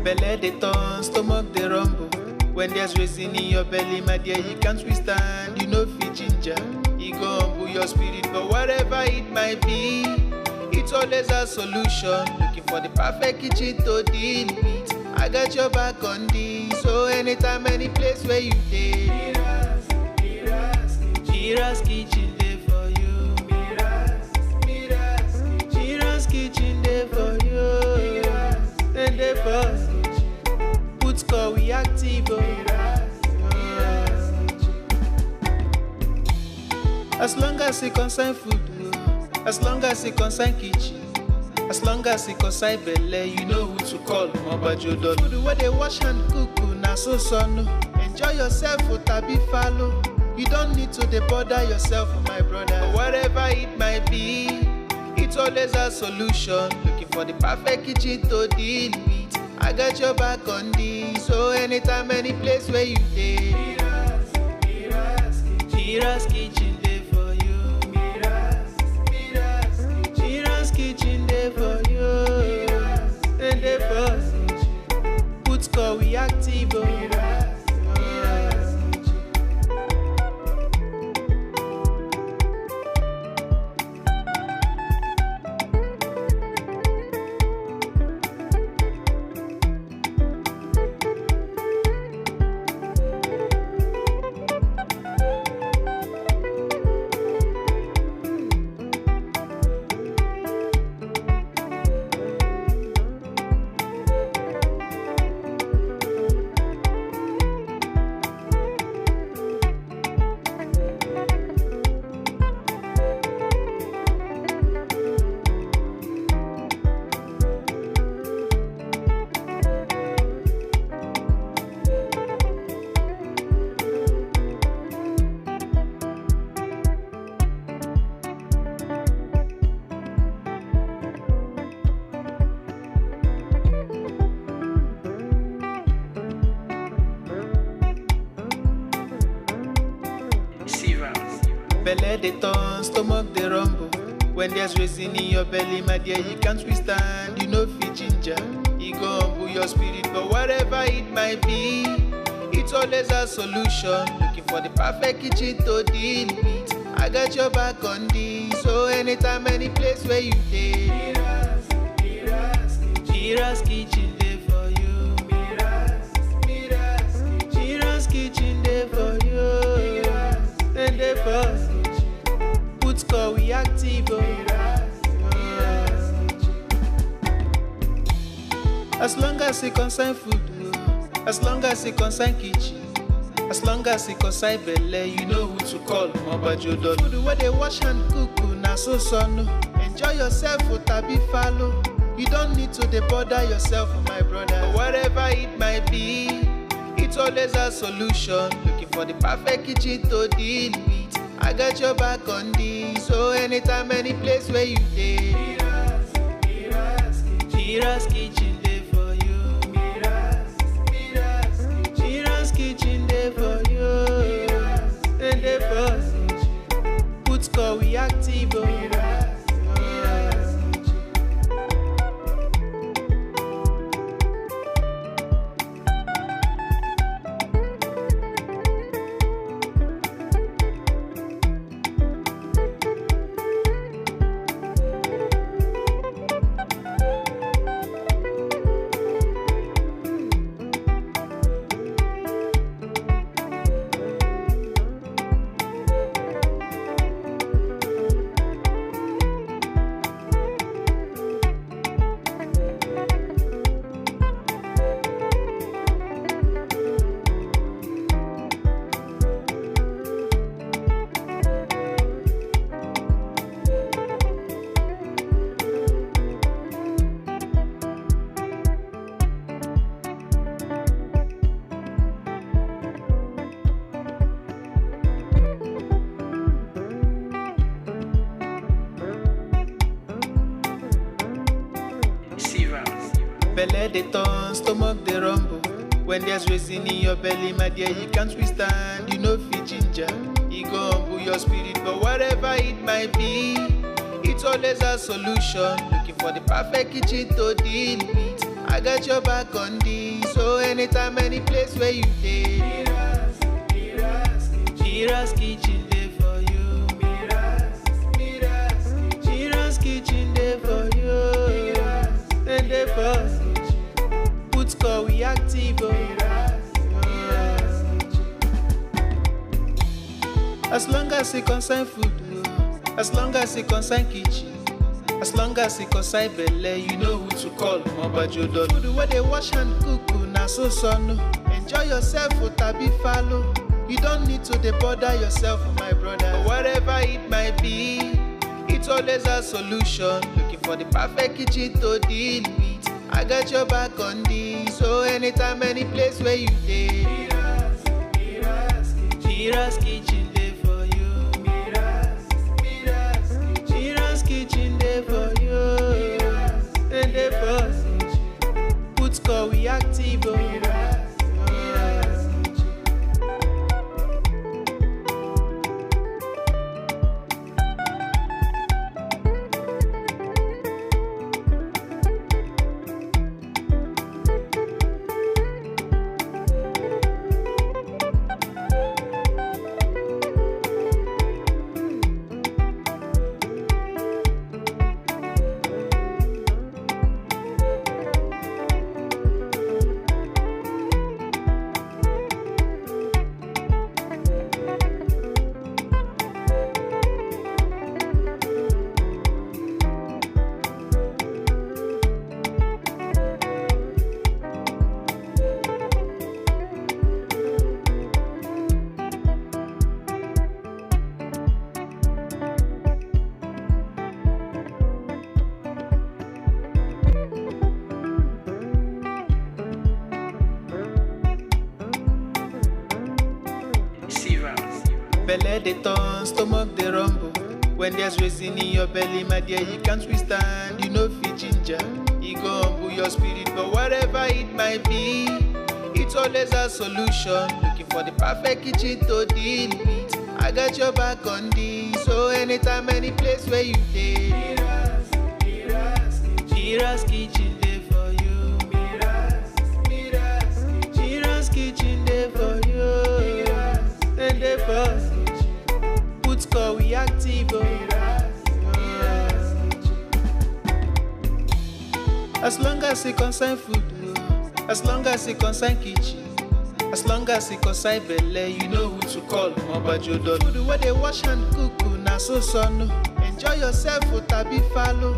Belle dey turn, stomach dey rumble. When there's reason in your belly, my dear, you can't withstand. You know fit ginger, e go humble your spirit. But whatever it might be, it's always a solution. Looking for the perfect kitchen to deal with. I got your back on this. So anytime, any place where you dey, Mira's kitchen dey for you. Mira's kitchen dey for you. Then dey for put score we active. As long as it concern food, as long as it concern kitchen, as long as it concern belle, you know who to call. Mobajodo. Food where they wash and cook, na so no. Enjoy yourself, tabi follow. You don't need to bother yourself, my brother. But whatever it might be, it's always a solution. Looking for the perfect kitchen to deal with. I got your back on this. So anytime, any place where you dey, Mira's kitchen dey for you. Mira's kitchen dey for you. And dey for put score we active. Belle dey turn, stomach dey rumble. When there's reason in your belly, my dear, you can't withstand. You know fit ginger, e go humble your spirit. But whatever it might be, it's always a solution. Looking for the perfect kitchen to deal with. I got your back on this. So anytime, any place where you dey, Mira's kitchen dey for you. Mira's kitchen dey for you. And dey for put score we active. As long as it concern food, as long as it concern kitchen, as long as it concern belle, you know who to call. Mobajodo. Food where they wash and cook, na so no. Enjoy yourself, tabi follow. You don't need to bother yourself, my brother. But whatever it might be, it's always a solution. Looking for the perfect kitchen to deal with. I got your back on this. So anytime, any place where you dey, Mira's kitchen dey for you. Mira's kitchen dey for you. And dey for put score we active. Belle dey turn, stomach dey rumble. When there's reason in your belly, my dear, you can't withstand. You know fit ginger, e go humble your spirit. But whatever it might be, it's always a solution. Looking for the perfect kitchen to deal with. I got your back on this. So anytime, any place where you dey, MIRA'S kitchen dey for you. MIRA'S kitchen dey for you. And dey for put call we active. As long as it concern food, as long as it concern kitchen, as long as it concern belle, you know who to call. Mobajodo. Food where they wash and cook, na so no. Enjoy yourself, tabi follow. You don't need to bother yourself, my brother. Whatever it might be, it's always a solution. Looking for the perfect kitchen to deal with. I got your back on this. So anytime, any place where you dey, MIRA'S kitchen dey for you. MIRA'S kitchen dey for you. And dey for put call we active. Belle dey turn, stomach dey rumble. When there's reason in your belly, my dear, you can't withstand. You know fit ginger, e go humble your spirit. But whatever it might be, it's always a solution. Looking for the perfect kitchen to deal with. I got your back on this. So anytime, any place where you dey, MIRA'S kitchen dey for you. MIRA'S kitchen dey for you. And dey for put call we active. As long as it concern food, as long as it concern kitchen, as long as it concern belle, you know who to call. Mobajodo. Food where they wash and cook, na so no. Enjoy yourself, tabi follow.